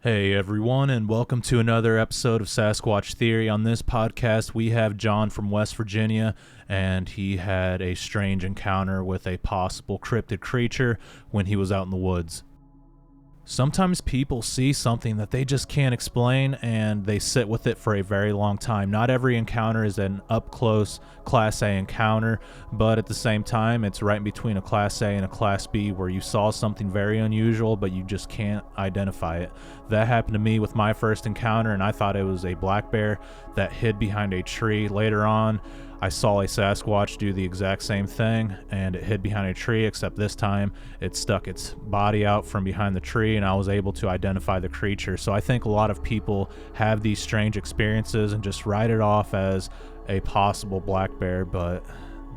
Hey everyone, and welcome to another episode of Sasquatch Theory. On this podcast, we have John from West Virginia, and he had a strange encounter with a possible cryptid creature when he was out in the woods. Sometimes people see something that they just can't explain and they sit with it for a very long time. Not every encounter is an up-close Class A encounter, but at the same time, it's right in between a Class A and a Class B where you saw something very unusual, but you just can't identify it. That happened to me with my first encounter, and I thought it was a black bear that hid behind a tree. Later on, I saw a Sasquatch do the exact same thing, and it hid behind a tree, except this time it stuck its body out from behind the tree, and I was able to identify the creature. So I think a lot of people have these strange experiences and just write it off as a possible black bear, but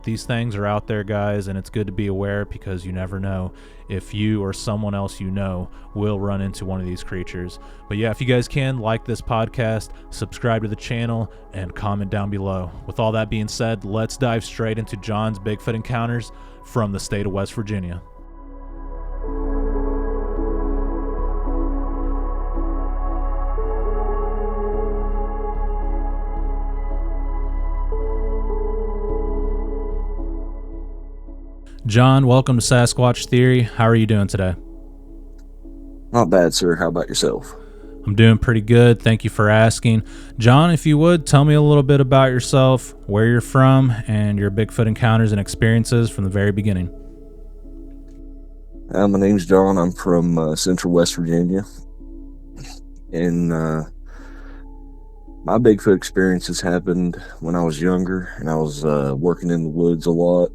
these things are out there, guys, and it's good to be aware because you never know if you or someone else you know will run into one of these creatures. But yeah, if you guys can, like this podcast, subscribe to the channel, and comment down below. With all that being said, let's dive straight into John's Bigfoot encounters from the state of West Virginia. John, welcome to Sasquatch Theory. How are you doing today? Not bad, sir. How about yourself? I'm doing pretty good. Thank you for asking. John, if you would, tell me a little bit about yourself, where you're from, and your Bigfoot encounters and experiences from the very beginning. My name's John. I'm from central West Virginia. And my Bigfoot experiences happened when I was younger, and I was working in the woods a lot.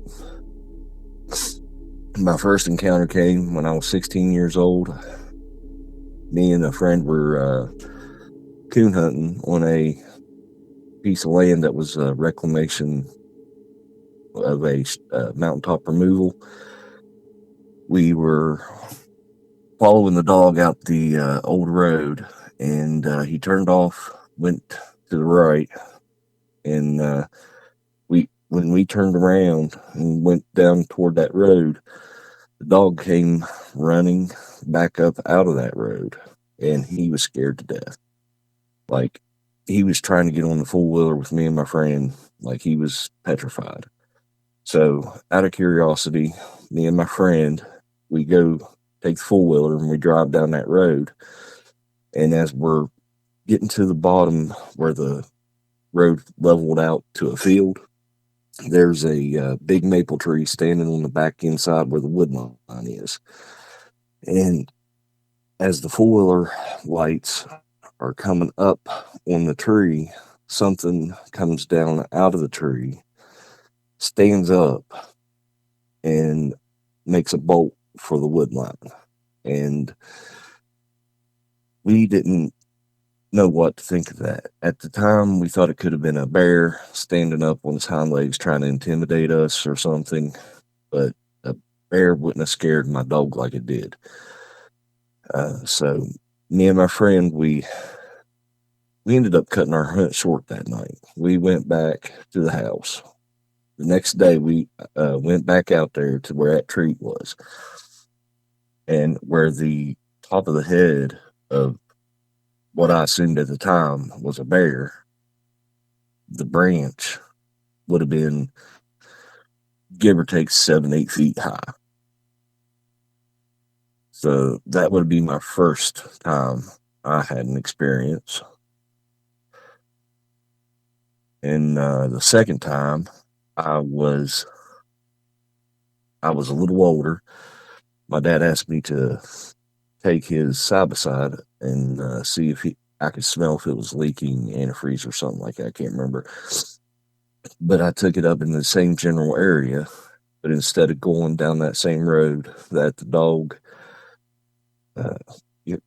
My first encounter came when I was 16 years old. Me and a friend were coon hunting on a piece of land that was reclamation of a mountaintop removal. We were following the dog out the old road, and he turned off, went to the right, and when we turned around and went down toward that road, the dog came running back up out of that road, and he was scared to death. Like, he was trying to get on the four-wheeler with me and my friend, like he was petrified. So, out of curiosity, me and my friend, we go take the four-wheeler and we drive down that road. And as we're getting to the bottom where the road leveled out to a field, there's a big maple tree standing on the back inside where the wood line is. And as the four-wheeler lights are coming up on the tree, something comes down out of the tree, stands up, and makes a bolt for the wood line. And we didn't know what to think of that. At the time, we thought it could have been a bear standing up on its hind legs trying to intimidate us or something, but a bear wouldn't have scared my dog like it did. So me and my friend, we ended up cutting our hunt short that night. We went back to the house. The next day, we went back out there to where that tree was, and where the top of the head of what I assumed at the time was a bear, the branch would have been, give or take, 7-8 feet high. So that would be my first time I had an experience. And the second time, I was a little older. My dad asked me to take his side-by-side and see if I could smell if it was leaking antifreeze or something like that. I can't remember. But I took it up in the same general area, but instead of going down that same road that the dog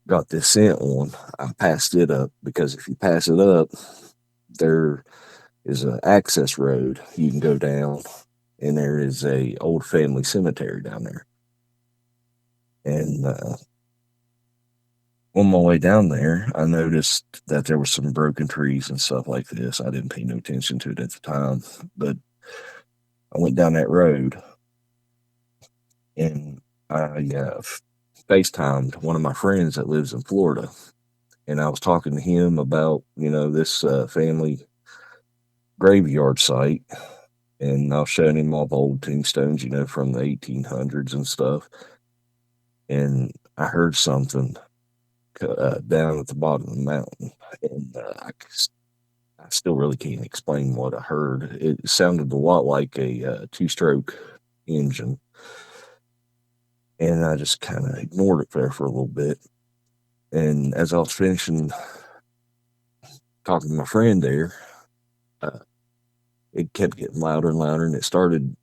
got this scent on, I passed it up, because if you pass it up, there is an access road you can go down, and there is a old family cemetery down there. And on my way down there, I noticed that there were some broken trees and stuff like this. I didn't pay no attention to it at the time, but I went down that road, and I FaceTimed one of my friends that lives in Florida, and I was talking to him about, this family graveyard site, and I was showing him all the old tombstones, from the 1800s and stuff. And I heard something down at the bottom of the mountain, and I still really can't explain what I heard. It sounded a lot like a two-stroke engine, and I just kind of ignored it there for a little bit. And as I was finishing talking to my friend there, uh, it kept getting louder and louder, and it started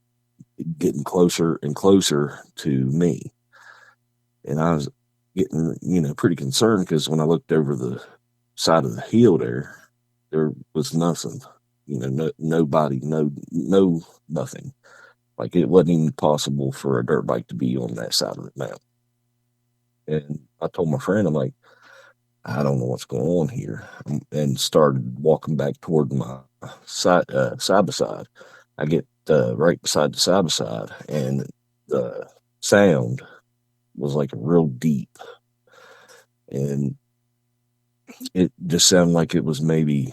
getting closer and closer to me. And I was getting, pretty concerned, because when I looked over the side of the hill there was nothing, nobody, no, nothing. Like, it wasn't even possible for a dirt bike to be on that side of the mountain. And I told my friend, I'm like, I don't know what's going on here, and started walking back toward my side by side. I get right beside the side by side, and the sound was like real deep, and it just sounded like it was maybe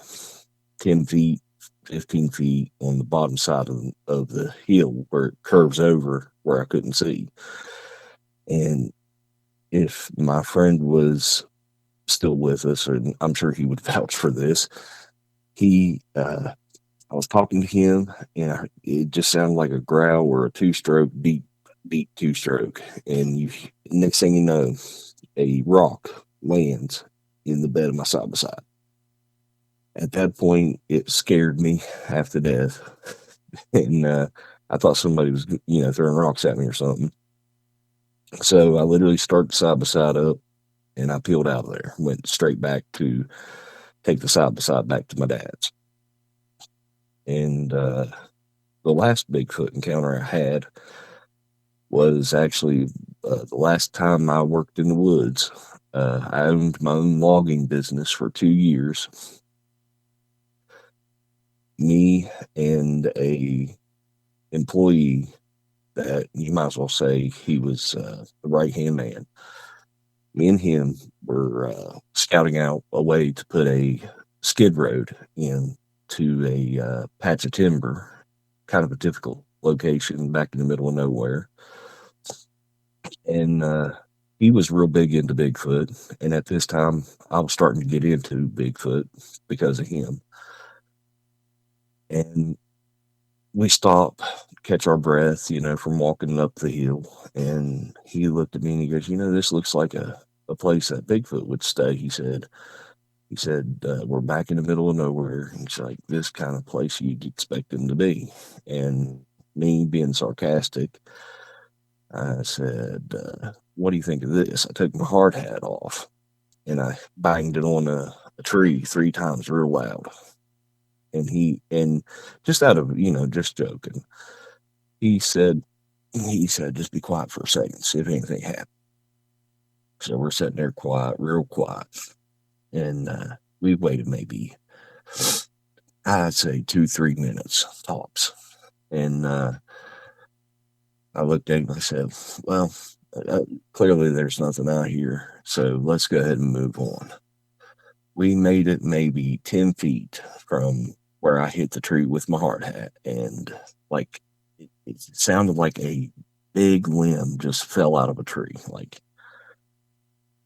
10 feet, 15 feet on the bottom side of the hill where it curves over where I couldn't see. And if my friend was still with us, or I'm sure he would vouch for this, I was talking to him, and it just sounded like a growl or a two-stroke, deep two-stroke. And next thing you know, a rock lands in the bed of my side by side. At that point, it scared me half to death, and I thought somebody was, throwing rocks at me or something. So I literally started side by side up, and I peeled out of there, went straight back to take the side by side back to my dad's. And the last Bigfoot encounter I had was actually the last time I worked in the woods. I owned my own logging business for 2 years. Me and a employee that you might as well say he was the right-hand man. Me and him were scouting out a way to put a skid road in to a patch of timber, kind of a difficult location back in the middle of nowhere. And he was real big into Bigfoot, and at this time, I was starting to get into Bigfoot because of him. And we stop, catch our breath, from walking up the hill, and he looked at me and he goes, this looks like a place that Bigfoot would stay. He said, we're back in the middle of nowhere. He's like, this kind of place you'd expect him to be. And me being sarcastic, I said, what do you think of this? I took my hard hat off, and I banged it on a tree 3 times real loud. And just out of, just joking, he said, just be quiet for a second, see if anything happens. So we're sitting there quiet, real quiet. And we waited maybe, I'd say 2-3 minutes tops. And I looked at him and I said, well, clearly there's nothing out here, so let's go ahead and move on. We made it maybe 10 feet from where I hit the tree with my hard hat, and like it sounded like a big limb just fell out of a tree. Like,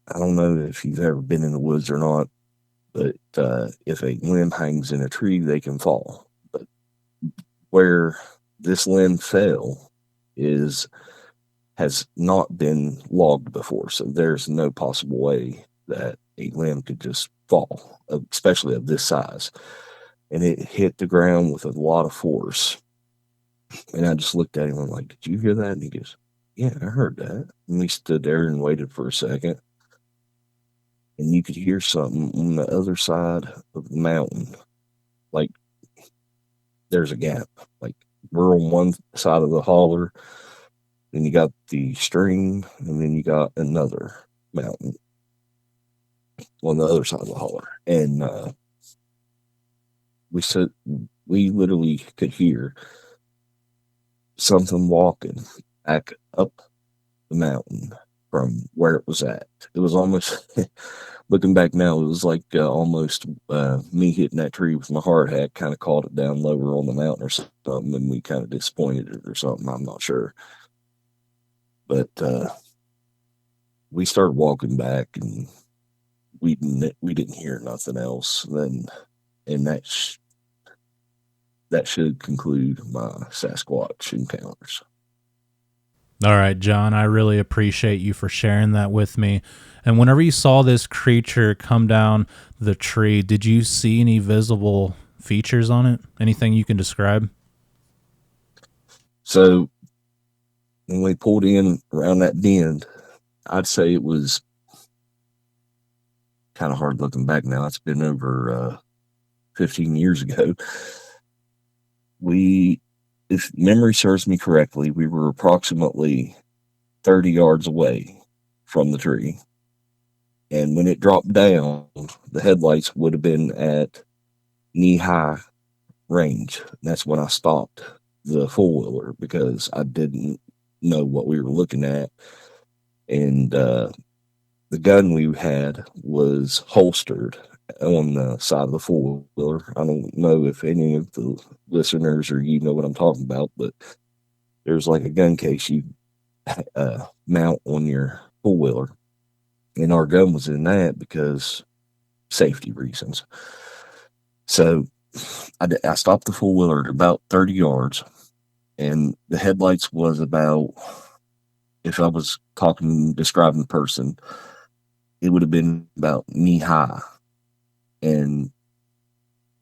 I don't know if you've ever been in the woods or not, but if a limb hangs in a tree, they can fall. But where this limb fell has not been logged before, so there's no possible way that a limb could just fall, especially of this size. And it hit the ground with a lot of force. And I just looked at him and I'm like, did you hear that? And he goes, yeah, I heard that. And we stood there and waited for a second. And you could hear something on the other side of the mountain. Like, there's a gap. Like, we're on one side of the holler, then you got the stream, and then you got another mountain on the other side of the holler. And we literally could hear something walking back up the mountain from where it was at. It was almost, looking back now, it was like almost me hitting that tree with my hard hat, kind of caught it down lower on the mountain or something, and we kind of disappointed it or something. I'm not sure. But we started walking back, and we didn't hear nothing else. Then, and that should conclude my Sasquatch encounters. All right, John, I really appreciate you for sharing that with me. And whenever you saw this creature come down the tree, did you see any visible features on it? Anything you can describe? So when we pulled in around that bend, I'd say it was kind of hard looking back now. It's been over 15 years ago. If memory serves me correctly, we were approximately 30 yards away from the tree. And when it dropped down, the headlights would have been at knee-high range. And that's when I stopped the four-wheeler because I didn't know what we were looking at. And the gun we had was holstered on the side of the four-wheeler. I don't know if any of the listeners or you know what I'm talking about, but there's like a gun case you mount on your four-wheeler. And our gun was in that because safety reasons. So I stopped the four-wheeler at about 30 yards, and the headlights was about, if I was describing the person, it would have been about knee high. And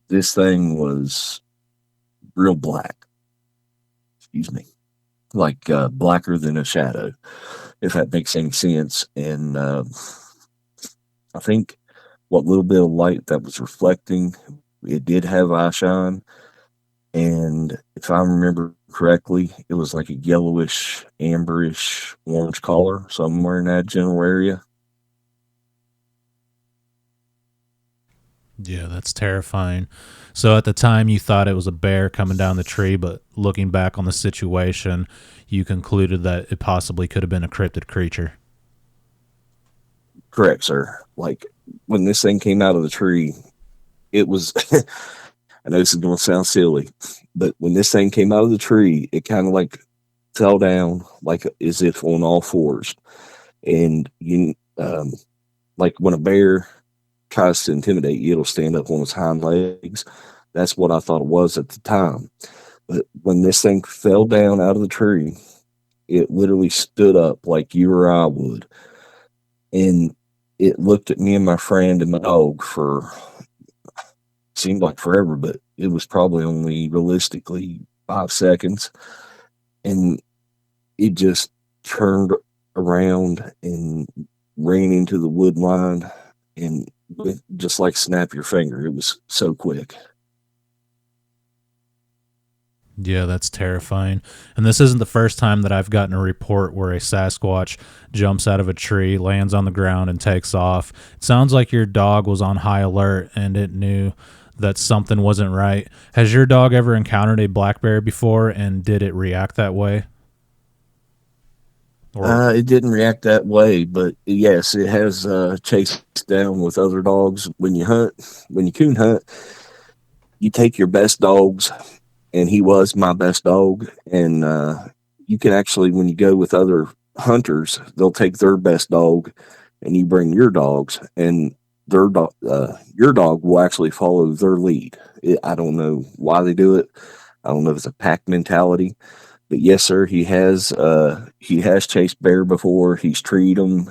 this thing was real black. Excuse me. Like blacker than a shadow, if that makes any sense. And I think what little bit of light that was reflecting, it did have eye shine. And if I remember correctly, it was like a yellowish, amberish, orange color, somewhere in that general area. Yeah, that's terrifying. So at the time you thought it was a bear coming down the tree, but looking back on the situation, you concluded that it possibly could have been a cryptid creature. Correct, sir. Like when this thing came out of the tree, it was, I know this is going to sound silly, but when this thing came out of the tree, it kind of like fell down like as if on all fours. And like when a bear tries to intimidate you, it'll stand up on its hind legs. That's what I thought it was at the time. But when this thing fell down out of the tree, it literally stood up like you or I would. And it looked at me and my friend and my dog for, seemed like forever, but it was probably only realistically 5 seconds. And it just turned around and ran into the wood line, and just like snap your finger. It was so quick. Yeah, that's terrifying. And this isn't the first time that I've gotten a report where a Sasquatch jumps out of a tree, lands on the ground, and takes off. It sounds like your dog was on high alert and it knew that something wasn't right. Has your dog ever encountered a black bear before, and did it react that way? It didn't react that way, but yes, it has chased down with other dogs. When you coon hunt, you take your best dogs, and he was my best dog. And you can actually, when you go with other hunters, they'll take their best dog, and you bring your dogs, and your dog will actually follow their lead. I don't know why they do it. I don't know if it's a pack mentality. But yes, sir, he has chased bear before. He's treed them.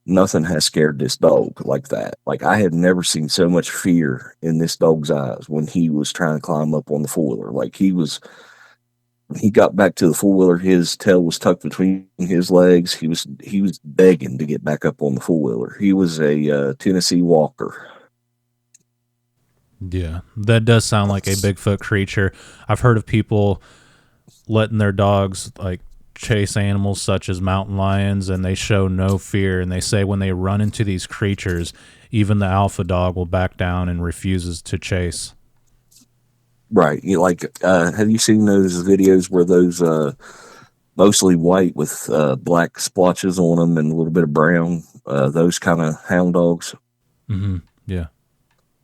Nothing has scared this dog like that. Like, I have never seen so much fear in this dog's eyes when he was trying to climb up on the four-wheeler. Like, he got back to the four-wheeler, his tail was tucked between his legs. He was begging to get back up on the four-wheeler. He was a Tennessee Walker. Yeah, that does sound like a Bigfoot creature. I've heard of people letting their dogs like chase animals such as mountain lions, and they show no fear. And they say when they run into these creatures, even the alpha dog will back down and refuses to chase. Right. Have you seen those videos where those mostly white with black splotches on them and a little bit of brown. Those kind of hound dogs. Mm-hmm. Yeah.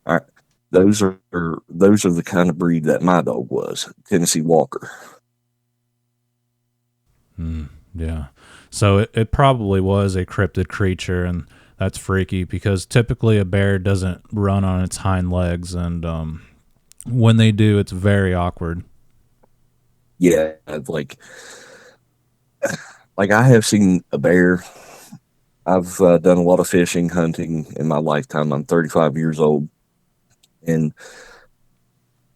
All right. Those are the kind of breed that my dog was, Tennessee Walker. Yeah. So it probably was a cryptid creature, and that's freaky because typically a bear doesn't run on its hind legs, and when they do, it's very awkward. Yeah, like I have seen a bear. I've done a lot of fishing, hunting in my lifetime. I'm 35 years old, and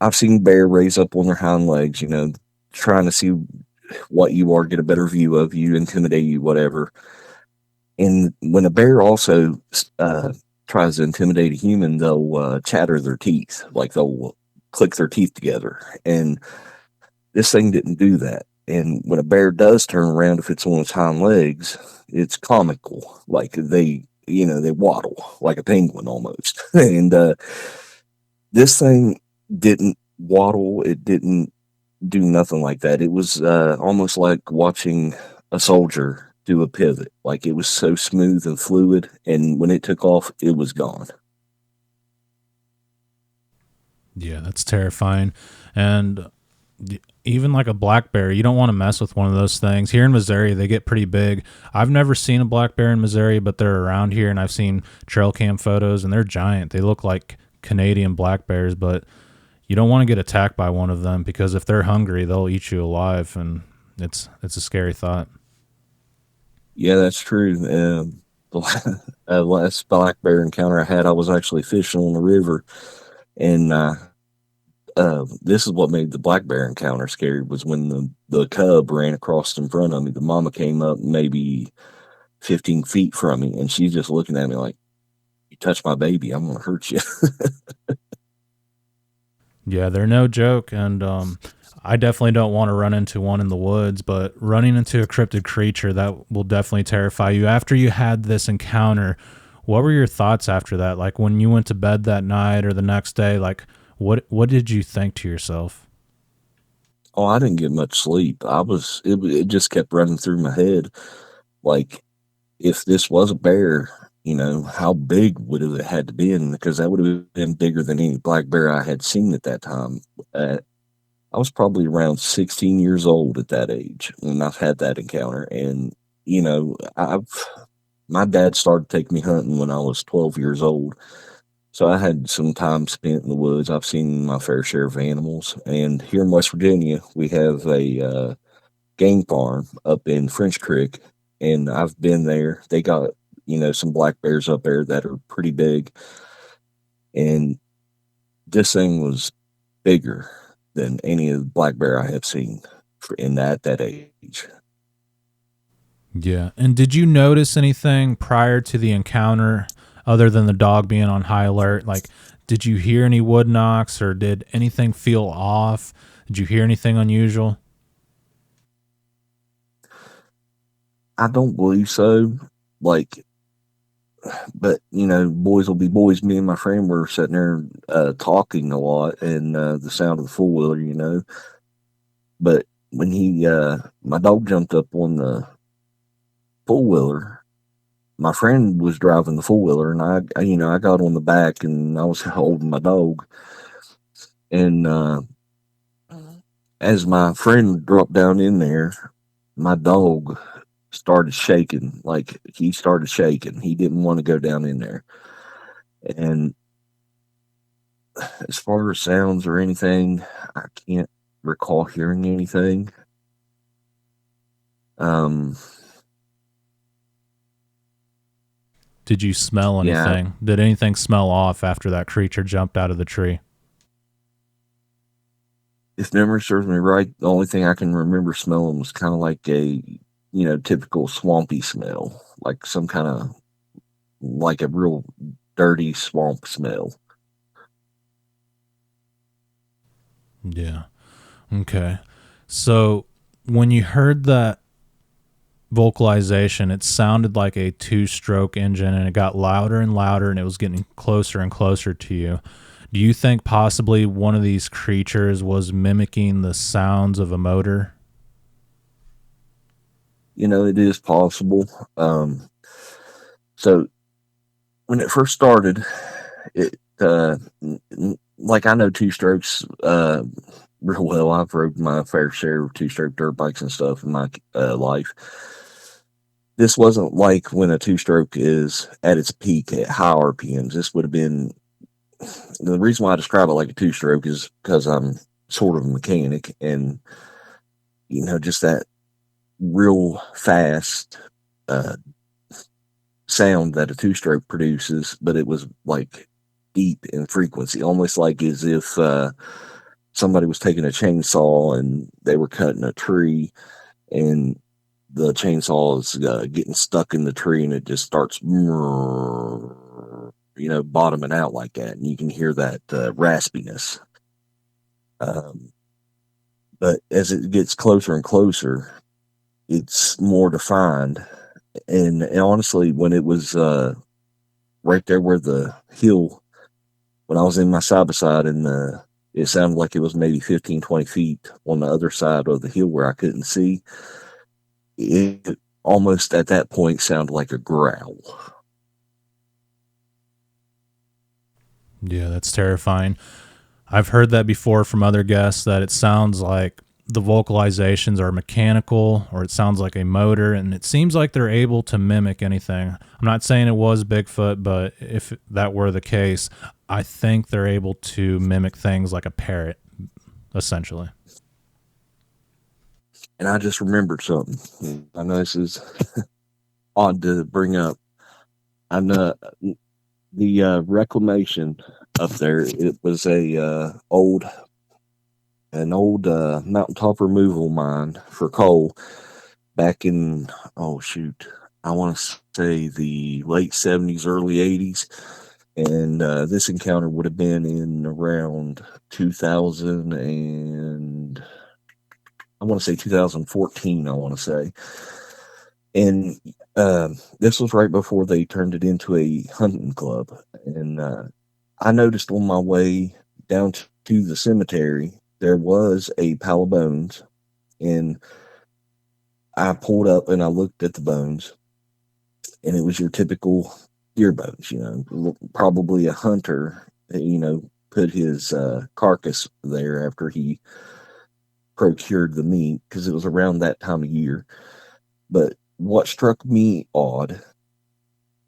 I've seen bear raise up on their hind legs, trying to see what you are, get a better view of you, intimidate you, whatever. And when a bear also tries to intimidate a human, they'll chatter their teeth, like they'll click their teeth together. And this thing didn't do that. And when a bear does turn around, if it's on its hind legs, it's comical. Like they waddle like a penguin almost. And this thing didn't waddle. It didn't do nothing like that. It was almost like watching a soldier do a pivot. Like it was so smooth and fluid. And when it took off, it was gone. Yeah, that's terrifying. And even like a black bear, you don't want to mess with one of those things. Here in Missouri, they get pretty big. I've never seen a black bear in Missouri, but they're around here, and I've seen trail cam photos, and they're giant. They look like Canadian black bears, but you don't want to get attacked by one of them because if they're hungry, they'll eat you alive, and it's a scary thought. Yeah, that's true. The last black bear encounter I had, I was actually fishing on the river, and this is what made the black bear encounter scary was when the cub ran across in front of me. The mama came up maybe 15 feet from me, and she's just looking at me like, "You touch my baby, I'm gonna hurt you." Yeah, they're no joke, and I definitely don't want to run into one in the woods, but running into a cryptid creature, that will definitely terrify you. After you had this encounter, what were your thoughts after that? Like when you went to bed that night or the next day, like what did you think to yourself? Oh, I didn't get much sleep. It just kept running through my head. Like, if this was a bear, how big would it have had to be? Because that would have been bigger than any black bear I had seen at that time. I was probably around 16 years old at that age when I've had that encounter. And, my dad started taking me hunting when I was 12 years old. So I had some time spent in the woods. I've seen my fair share of animals. And here in West Virginia, we have a game farm up in French Creek. And I've been there. They got, some black bears up there that are pretty big. And this thing was bigger than any of the black bear I have seen in that age. Yeah. And did you notice anything prior to the encounter other than the dog being on high alert? Like, did you hear any wood knocks or did anything feel off? Did you hear anything unusual? I don't believe so. Like, but boys will be boys. Me and my friend were sitting there talking a lot, and the sound of the four wheeler. But when my dog jumped up on the four wheeler, my friend was driving the four wheeler, and I got on the back, and I was holding my dog, and as my friend dropped down in there, my dog started shaking. Like he started shaking. He didn't want to go down in there. And as far as sounds or anything, I can't recall hearing anything. Did you smell Yeah, anything? Did anything smell off after that creature jumped out of the tree? if memory serves me right, the only thing I can remember smelling was kind of like a, typical swampy smell, like some kind of, like a real dirty swamp smell. Yeah. Okay. So when you heard that vocalization, it sounded like a two-stroke engine and it got louder and louder and it was getting closer and closer to you. Do you think possibly one of these creatures was mimicking the sounds of a motor? it is possible. So when it first started, it like I know two strokes real well. I've rode my fair share of two stroke dirt bikes and stuff in my life. This wasn't like when a two stroke is at its peak at high RPMs. This would have been the reason why I describe it like a two stroke is because I'm sort of a mechanic, and just that real fast uh, sound that a two stroke produces, but it was like deep in frequency, almost like as if somebody was taking a chainsaw and they were cutting a tree, and the chainsaw is getting stuck in the tree, and it just starts, bottoming out like that, and you can hear that raspiness. Um, but as it gets closer and closer, it's more defined. And honestly, when it was right there where the hill, when I was in my side by side, and it sounded like it was maybe 15, 20 feet on the other side of the hill where I couldn't see, it almost at that point sounded like a growl. Yeah, that's terrifying. I've heard that before from other guests that it sounds like the vocalizations are mechanical or it sounds like a motor, and it seems like they're able to mimic anything. I'm not saying it was Bigfoot, but if that were the case, I think they're able to mimic things like a parrot, essentially. And I just remembered something. I know this is odd to bring up. I know the reclamation up there. It was an old mountaintop removal mine for coal back in, oh shoot, I want to say the late 70s, early 80s. And this encounter would have been in around 2000, and I want to say 2014, I want to say. And this was right before they turned it into a hunting club. And I noticed on my way down to the cemetery, there was a pile of bones. And I pulled up and I looked at the bones, and it was your typical deer bones, probably a hunter, put his carcass there after he procured the meat, because it was around that time of year. But what struck me odd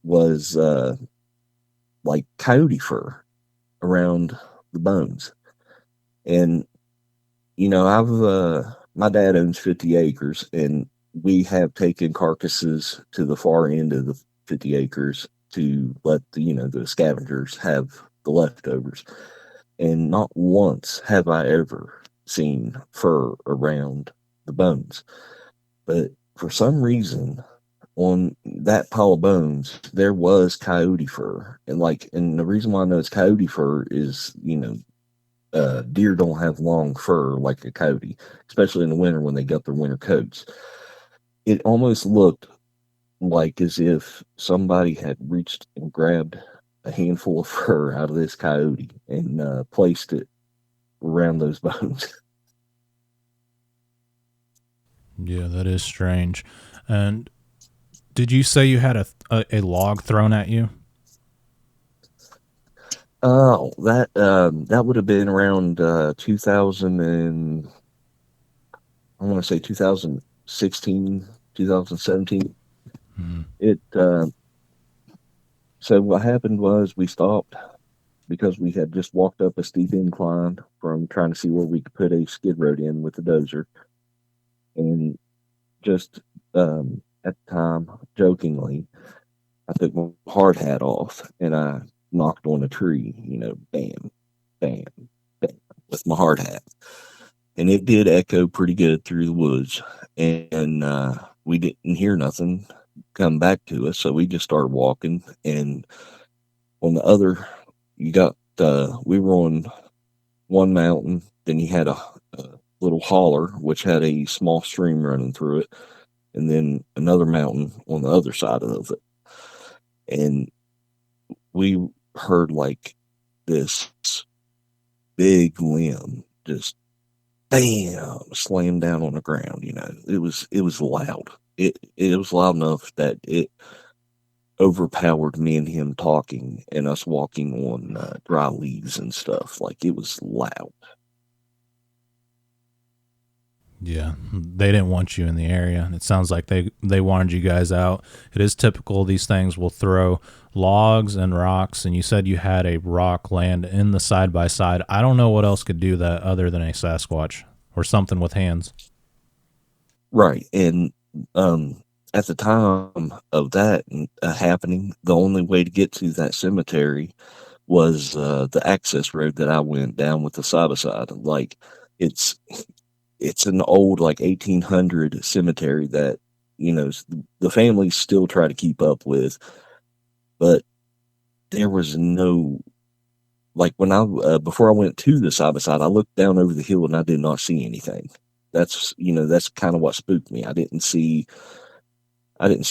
was like coyote fur around the bones. And I've my dad owns 50 acres, and we have taken carcasses to the far end of the 50 acres to let the scavengers have the leftovers. And not once have I ever seen fur around the bones. But for some reason, on that pile of bones, there was coyote fur. And the reason why I know it's coyote fur is, deer don't have long fur like a coyote, especially in the winter when they got their winter coats. It almost looked like as if somebody had reached and grabbed a handful of fur out of this coyote and placed it around those bones. Yeah, that is strange. And did you say you had a log thrown at you? Oh, that would have been around 2000, and I want to say 2016, 2017. Hmm. It So what happened was we stopped because we had just walked up a steep incline from trying to see where we could put a skid road in with the dozer, and just at the time, jokingly, I took my hard hat off and I knocked on a tree, bam, bam, bam, with my hard hat. And it did echo pretty good through the woods. And we didn't hear nothing come back to us. So we just started walking. And on the other, we were on one mountain, then you had a little holler, which had a small stream running through it, and then another mountain on the other side of it. And we heard like this big limb just bam slam down on the ground. It was loud. it was loud enough that it overpowered me and him talking and us walking on dry leaves and stuff. Like, it was loud. Yeah, they didn't want you in the area. It sounds like they wanted you guys out. It is typical. These things will throw logs and rocks, and you said you had a rock land in the side by side. I don't know what else could do that other than a Sasquatch or something with hands. Right. And at the time of that happening, the only way to get to that cemetery was the access road that I went down with the side by side. Like, it's it's an old, like, 1800 cemetery that, the families still try to keep up with, but there was no, like, when before I went to the side by side, I looked down over the hill and I did not see anything. That's kind of what spooked me. I didn't see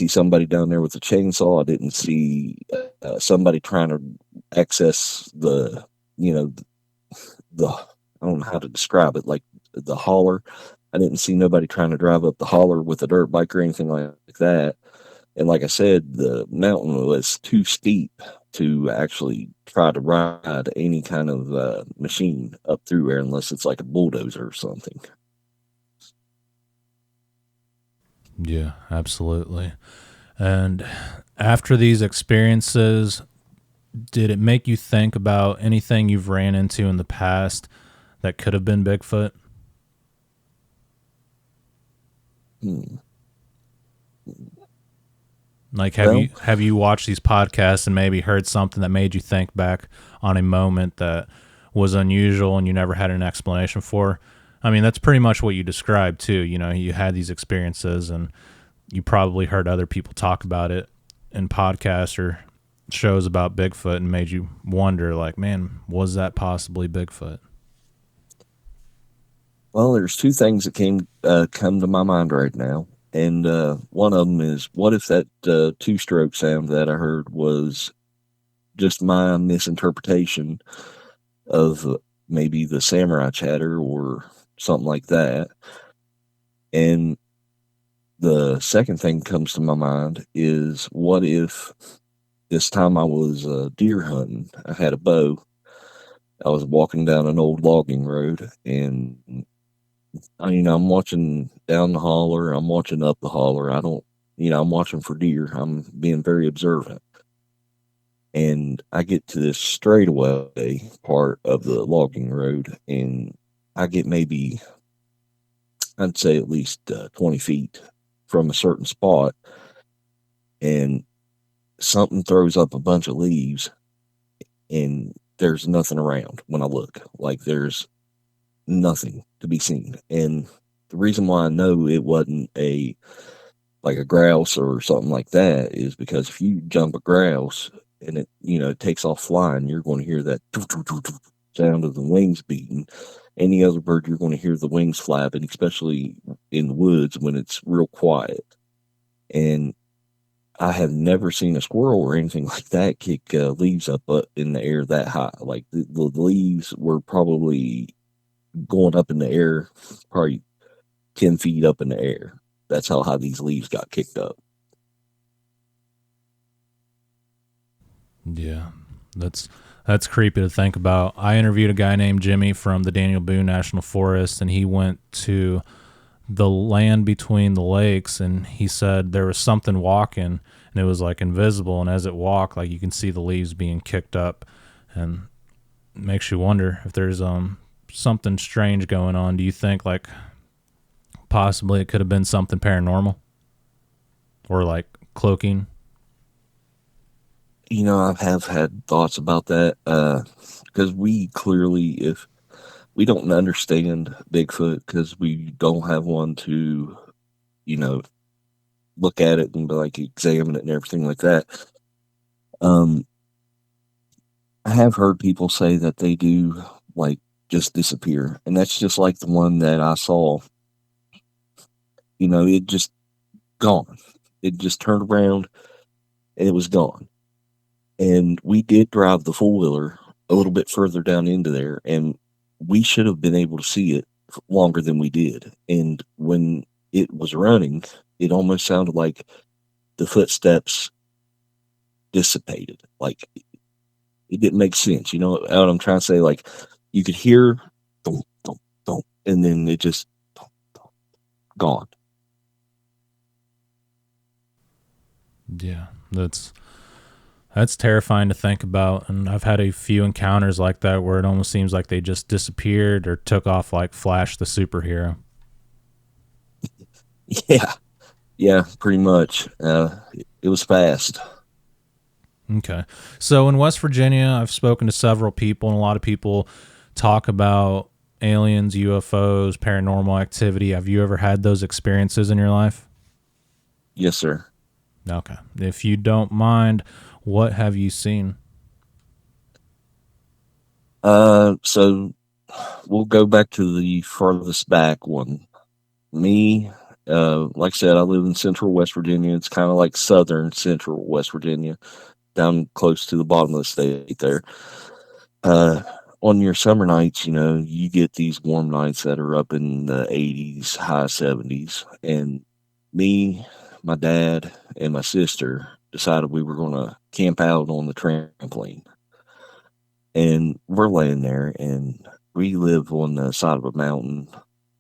somebody down there with a chainsaw. I didn't see somebody trying to access you know, the, I don't know how to describe it, like the holler. I didn't see nobody trying to drive up the holler with a dirt bike or anything like that. And like I said, the mountain was too steep to actually try to ride any kind of machine up through there unless it's like a bulldozer or something. Yeah, absolutely. And after these experiences, did it make you think about anything you've ran into in the past that could have been Bigfoot? Hmm. Like, Well, have you watched these podcasts and maybe heard something that made you think back on a moment that was unusual and you never had an explanation for? I mean, that's pretty much what you described too. You know, you had these experiences and you probably heard other people talk about it in podcasts or shows about Bigfoot and made you wonder, like, man, was that possibly Bigfoot? well, there's two things that come to my mind right now, and one of them is, what if that two-stroke sound that I heard was just my misinterpretation of maybe the samurai chatter or something like that? And the second thing comes to my mind is, what if this time I was deer hunting? I had a bow. I was walking down an old logging road, and I'm watching down the holler. I'm watching up the holler. I don't, I'm watching for deer. I'm being very observant. And I get to this straightaway part of the logging road, and I get maybe, I'd say at least 20 feet from a certain spot, and something throws up a bunch of leaves, and there's nothing around when I look. Like, there's nothing to be seen. And the reason why I know it wasn't like a grouse or something like that is because if you jump a grouse and it takes off flying, you're going to hear that sound of the wings beating. Any other bird, you're going to hear the wings flapping, especially in the woods when it's real quiet. And I have never seen a squirrel or anything like that kick leaves up in the air that high. Like, the leaves were probably going up in the air, probably 10 feet up in the air. That's how high these leaves got kicked up. Yeah, that's creepy to think about. I interviewed a guy named Jimmy from the Daniel Boone National Forest, and he went to the land between the lakes, and he said there was something walking, and it was like invisible, and as it walked, like, you can see the leaves being kicked up, and it makes you wonder if there's something strange going on. Do you think, like, possibly it could have been something paranormal or like cloaking? I have had thoughts about that because if we don't understand Bigfoot, because we don't have one to, you know, look at it and be like, examine it and everything like that. Um, I have heard people say that they do, like, just disappear, and that's just like the one that I saw. It just gone. It just turned around and it was gone. And we did drive the four wheeler a little bit further down into there, and we should have been able to see it longer than we did. And when it was running, it almost sounded like the footsteps dissipated. Like it didn't make sense. You know what I'm trying to say? Like you could hear thump, thump, thump, and then it just thump, thump, gone. Yeah, that's terrifying to think about. And I've had a few encounters like that where it almost seems like they just disappeared or took off like Flash the superhero. Yeah, yeah, pretty much. It was fast. Okay. So in West Virginia, I've spoken to several people, and a lot of people talk about aliens, UFOs, paranormal activity. Have you ever had those experiences in your life? Yes, sir. Okay. If you don't mind, what have you seen? So we'll go back to the farthest back one. Me, like I said, I live in central West Virginia. It's kind of like southern central West Virginia, down close to the bottom of the state there. Uh, on your summer nights, you get these warm nights that are up in the 80s, high 70s. And me, my dad, and my sister decided we were going to camp out on the trampoline. And we're laying there, and we live on the side of a mountain,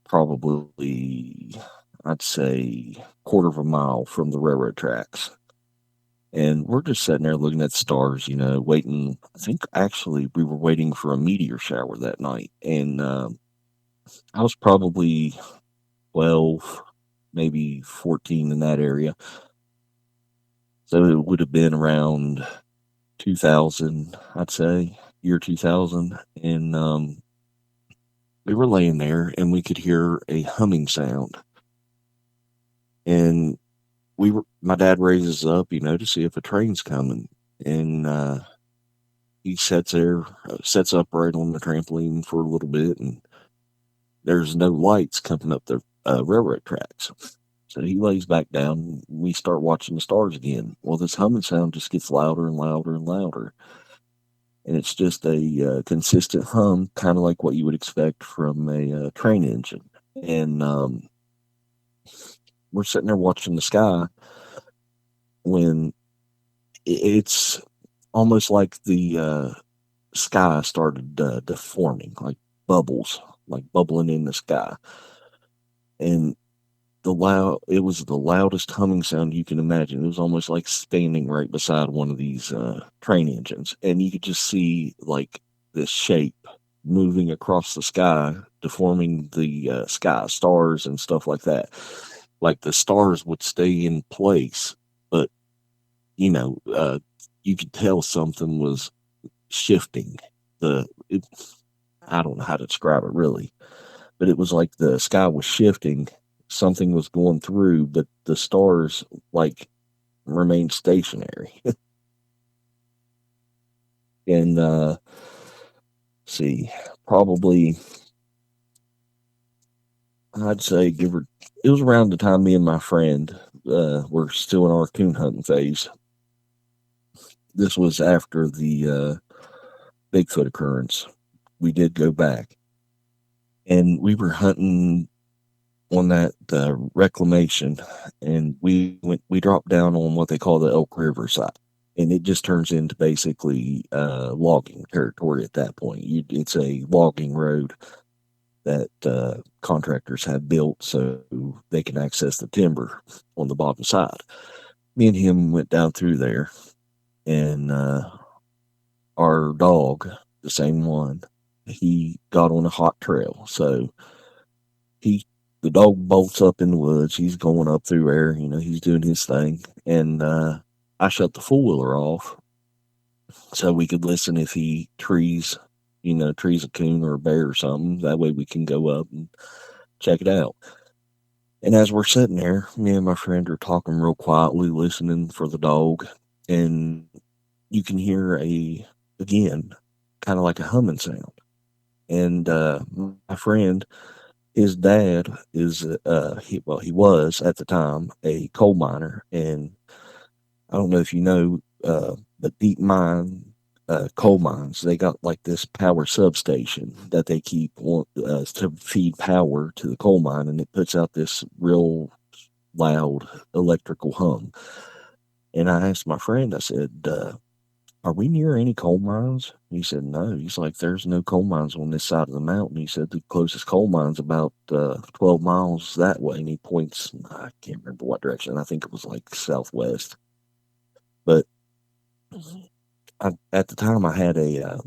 probably, I'd say, quarter of a mile from the railroad tracks. And we're just sitting there looking at stars, waiting. I think actually we were waiting for a meteor shower that night. And I was probably 12, maybe 14 in that area. So it would have been around 2000, I'd say, year 2000. And we were laying there and we could hear a humming sound. And my dad raises up, to see if a train's coming. And he sets upright on the trampoline for a little bit, and there's no lights coming up the railroad tracks. So he lays back down. And we start watching the stars again. Well, this humming sound just gets louder and louder and louder. And it's just a consistent hum, kind of like what you would expect from a train engine. And we're sitting there watching the sky when it's almost like the sky started deforming, like bubbles, like bubbling in the sky. And it was the loudest humming sound you can imagine. It was almost like standing right beside one of these train engines. And you could just see like this shape moving across the sky, deforming the sky, stars and stuff like that. Like the stars would stay in place, but you could tell something was shifting. I don't know how to describe it really, but it was like the sky was shifting. Something was going through, but the stars like remained stationary. And see, probably I'd say it was around the time me and my friend were still in our coon hunting phase. This was after the Bigfoot occurrence. We did go back, and we were hunting on that reclamation, and we dropped down on what they call the Elk River side, and it just turns into basically logging territory at that point. It's a logging road that contractors have built so they can access the timber on the bottom side. Me and him went down through there, and our dog, the same one, he got on a hot trail. So the dog bolts up in the woods. He's going up through there, he's doing his thing. And I shut the four wheeler off so we could listen if he trees a coon or a bear or something. That way we can go up and check it out. And as we're sitting there, me and my friend are talking real quietly, listening for the dog. And you can hear again, kind of like a humming sound. And my friend, his dad he was at the time a coal miner. And I don't know if you know, but deep mine coal mines, they got like this power substation that they keep to feed power to the coal mine, and it puts out this real loud electrical hum. And I asked my friend, I said, are we near any coal mines? He said, no. He's like, there's no coal mines on this side of the mountain. He said, the closest coal mine's about 12 miles that way. And he points, I can't remember what direction. I think it was like southwest. But at the time, I had a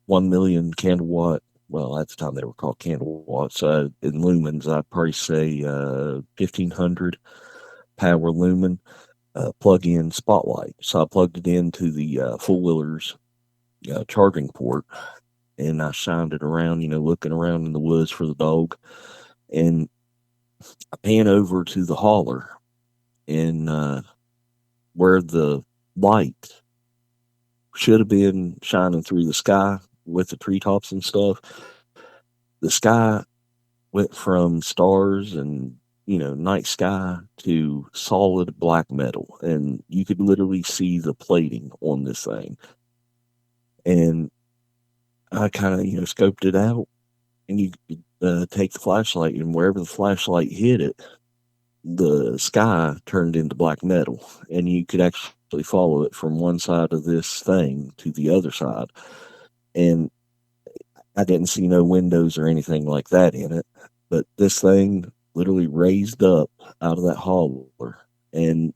1 million candle watt. Well, at the time, they were called candle watts. In lumens, I'd probably say 1,500 power lumen. Plug-in spotlight. So I plugged it into the four-wheeler's charging port, and I shined it around, looking around in the woods for the dog. And I pan over to the holler, and where the light should have been shining through the sky with the treetops and stuff, the sky went from stars and night sky to solid black metal, and you could literally see the plating on this thing. And I kind of scoped it out, and you could take the flashlight, and wherever the flashlight hit it, the sky turned into black metal, and you could actually follow it from one side of this thing to the other side. And I didn't see no windows or anything like that in it, but this thing literally raised up out of that holler and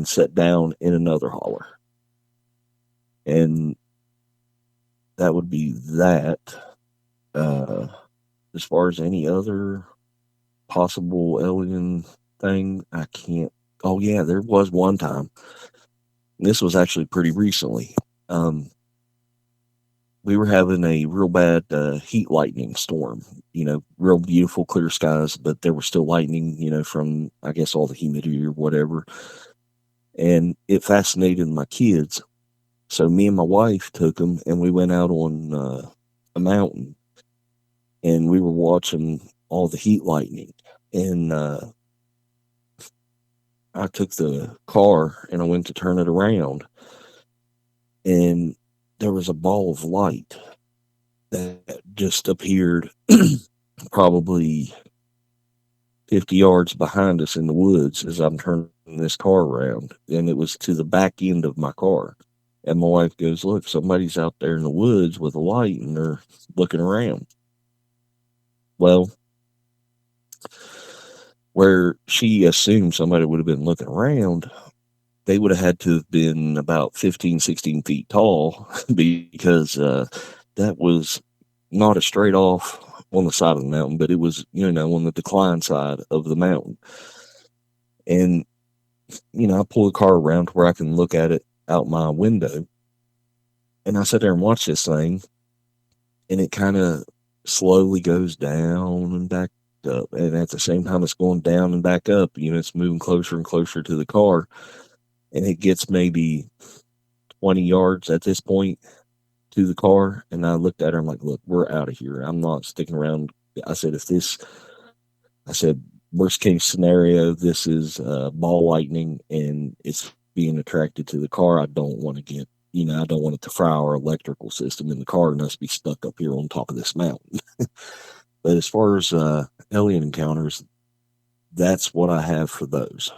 set down in another holler. And that would be that. As far as any other possible alien thing, I can't. Oh yeah, there was one time. This was actually pretty recently. We were having a real bad heat lightning storm, real beautiful clear skies, but there was still lightning, from, I guess, all the humidity or whatever. And it fascinated my kids. So me and my wife took them, and we went out on a mountain, and we were watching all the heat lightning. And I took the car, and I went to turn it around, and there was a ball of light that just appeared probably 50 yards behind us in the woods as I'm turning this car around. And it was to the back end of my car. And my wife goes, look, somebody's out there in the woods with a light, and they're looking around. Well, where she assumed somebody would have been looking around, they would have had to have been about 15, 16 feet tall because that was not a straight off on the side of the mountain, but it was, on the decline side of the mountain. And, I pull the car around to where I can look at it out my window. And I sit there and watch this thing, and it kind of slowly goes down and back up. And at the same time, it's going down and back up. It's moving closer and closer to the car. And it gets maybe 20 yards at this point to the car. And I looked at her, I'm like, look, we're out of here. I'm not sticking around. I said, worst case scenario, this is ball lightning and it's being attracted to the car. I don't want to get, I don't want it to fry our electrical system in the car and us be stuck up here on top of this mountain. But as far as alien encounters, that's what I have for those.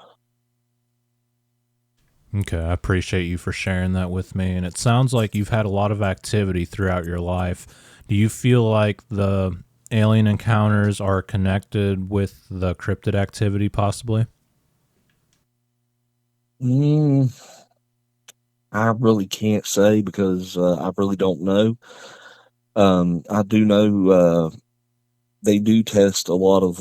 Okay, I appreciate you for sharing that with me. And it sounds like you've had a lot of activity throughout your life. Do you feel like the alien encounters are connected with the cryptid activity possibly? I really can't say because I really don't know. I do know they do test a lot of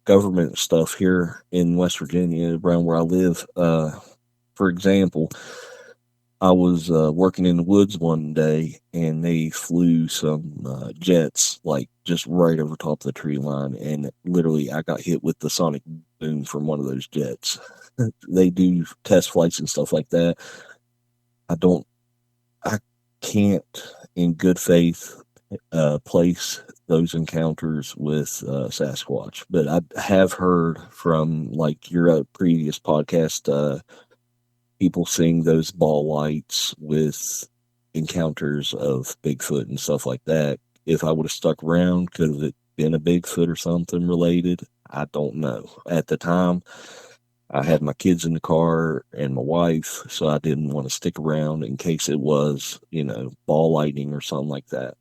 government stuff here in West Virginia around where I live. For example, I was working in the woods one day, and they flew some jets just right over top of the tree line, and literally I got hit with the sonic boom from one of those jets. They do test flights and stuff like that. I can't in good faith place those encounters with Sasquatch, but I have heard from your previous podcast, people seeing those ball lights with encounters of Bigfoot and stuff like that. If I would have stuck around, could have it been a Bigfoot or something related. I don't know. At the time, I had my kids in the car and my wife, so I didn't want to stick around in case it was, ball lightning or something like that.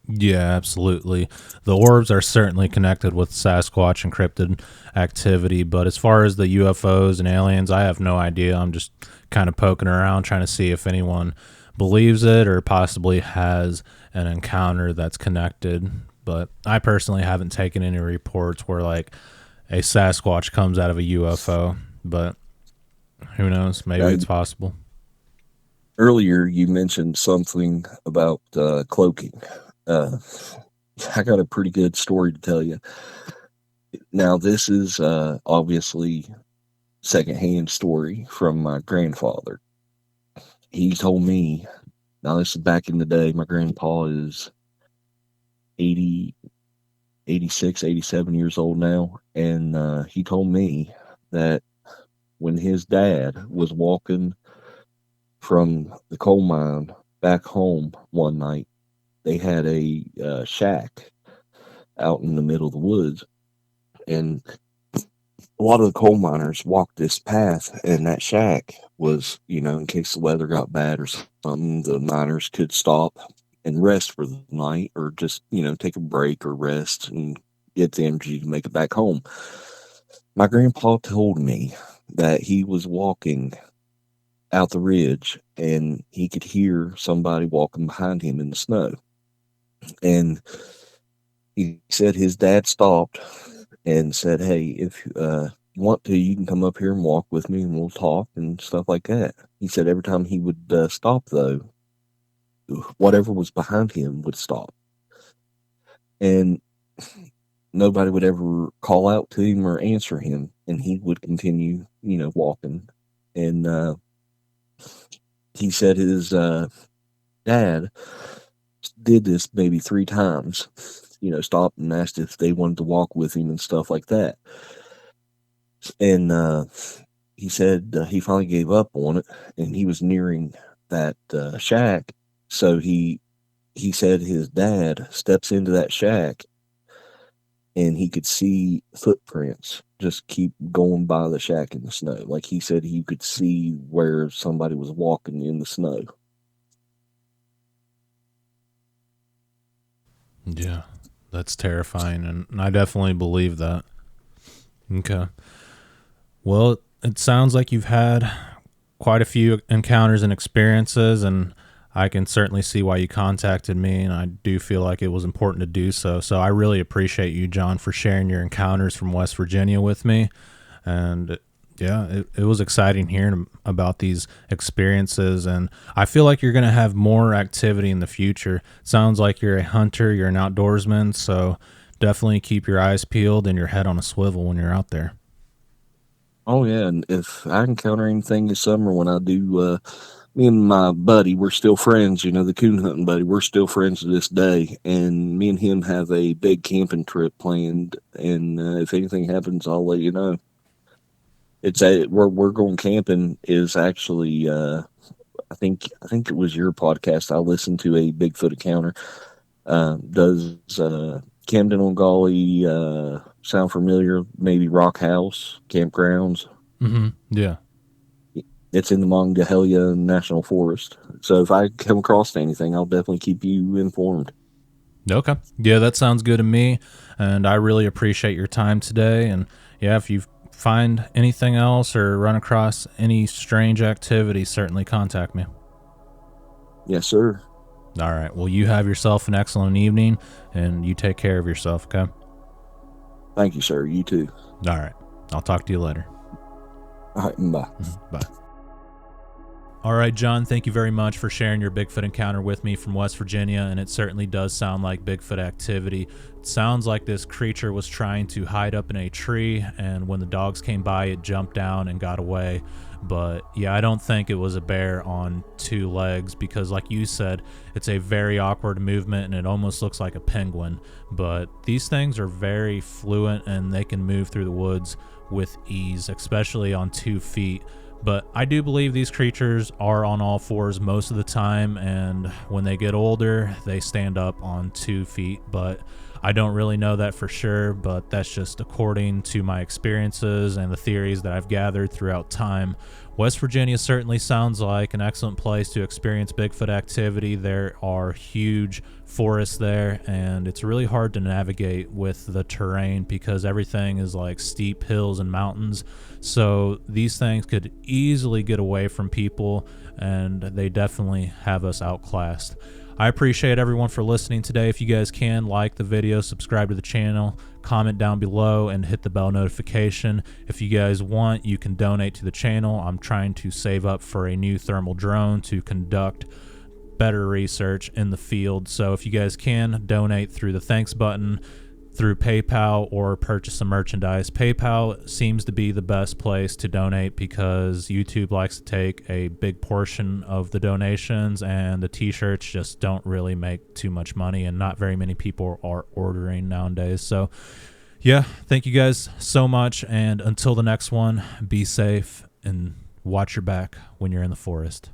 Yeah, absolutely. The orbs are certainly connected with Sasquatch and cryptid activity, but as far as the UFOs and aliens, I have no idea. I'm just kind of poking around trying to see if anyone believes it or possibly has an encounter that's connected. But I personally haven't taken any reports where like a Sasquatch comes out of a UFO, but who knows? Maybe it's possible. Earlier, you mentioned something about cloaking. I got a pretty good story to tell you. Now, this is obviously secondhand story from my grandfather. He told me, now this is back in the day, my grandpa is 80, 86, 87 years old now, and he told me that when his dad was walking from the coal mine back home one night, they had a shack out in the middle of the woods, and a lot of the coal miners walked this path, and that shack was, in case the weather got bad or something, the miners could stop and rest for the night, or just, take a break or rest and get the energy to make it back home. My grandpa told me that he was walking out the ridge and he could hear somebody walking behind him in the snow. And he said his dad stopped and said, "Hey, if you want to, you can come up here and walk with me and we'll talk and stuff like that." He said every time he would stop, though, whatever was behind him would stop. And nobody would ever call out to him or answer him. And he would continue, walking. And he said his dad did this maybe 3 times, stopped and asked if they wanted to walk with him and stuff like that. And he said he finally gave up on it, and he was nearing that shack. So he said his dad steps into that shack, and he could see footprints just keep going by the shack in the snow. Like he said, he could see where somebody was walking in the snow. Yeah, that's terrifying, and I definitely believe that. Okay. Well, it sounds like you've had quite a few encounters and experiences, and I can certainly see why you contacted me, and I do feel like it was important to do so. So I really appreciate you, John, for sharing your encounters from West Virginia with me. And yeah, it was exciting hearing about these experiences, and I feel like you're going to have more activity in the future. Sounds like you're a hunter, you're an outdoorsman, so definitely keep your eyes peeled and your head on a swivel when you're out there. Oh yeah, and if I encounter anything this summer when I do, me and my buddy, we're still friends. The coon hunting buddy, we're still friends to this day. And me and him have a big camping trip planned. And if anything happens, I'll let you know. We're going camping is actually I think it was your podcast. I listened to a Bigfoot encounter. Does Camden on Golly sound familiar? Maybe Rock House Campgrounds. Mm-hmm. Yeah. It's in the Monongahela National Forest. So if I come across anything, I'll definitely keep you informed. Okay. Yeah, that sounds good to me, and I really appreciate your time today. And yeah, if you find anything else or run across any strange activity, certainly contact me. Yes, sir. All right. Well, you have yourself an excellent evening, and you take care of yourself, okay? Thank you, sir. You too. All right. I'll talk to you later. All right. Bye. Bye. All right, John, thank you very much for sharing your Bigfoot encounter with me from West Virginia, and it certainly does sound like Bigfoot activity. It sounds like this creature was trying to hide up in a tree, and when the dogs came by, it jumped down and got away. But yeah, I don't think it was a bear on 2 legs because, like you said, it's a very awkward movement and it almost looks like a penguin. But these things are very fluent and they can move through the woods with ease, especially on 2 feet. But I do believe these creatures are on all 4s most of the time, and when they get older, they stand up on 2 feet. But I don't really know that for sure, but that's just according to my experiences and the theories that I've gathered throughout time. West Virginia certainly sounds like an excellent place to experience Bigfoot activity. There are huge forests there, and it's really hard to navigate with the terrain because everything is like steep hills and mountains. So these things could easily get away from people, and they definitely have us outclassed. I appreciate everyone for listening today. If you guys can, like the video, subscribe to the channel, comment down below, and hit the bell notification. If you guys want, you can donate to the channel. I'm trying to save up for a new thermal drone to conduct better research in the field. So if you guys can, donate through the thanks button, through PayPal, or purchase some merchandise. PayPal seems to be the best place to donate because YouTube likes to take a big portion of the donations, and the t-shirts just don't really make too much money, and not very many people are ordering nowadays. So yeah, thank you guys so much, and until the next one, be safe and watch your back when you're in the forest.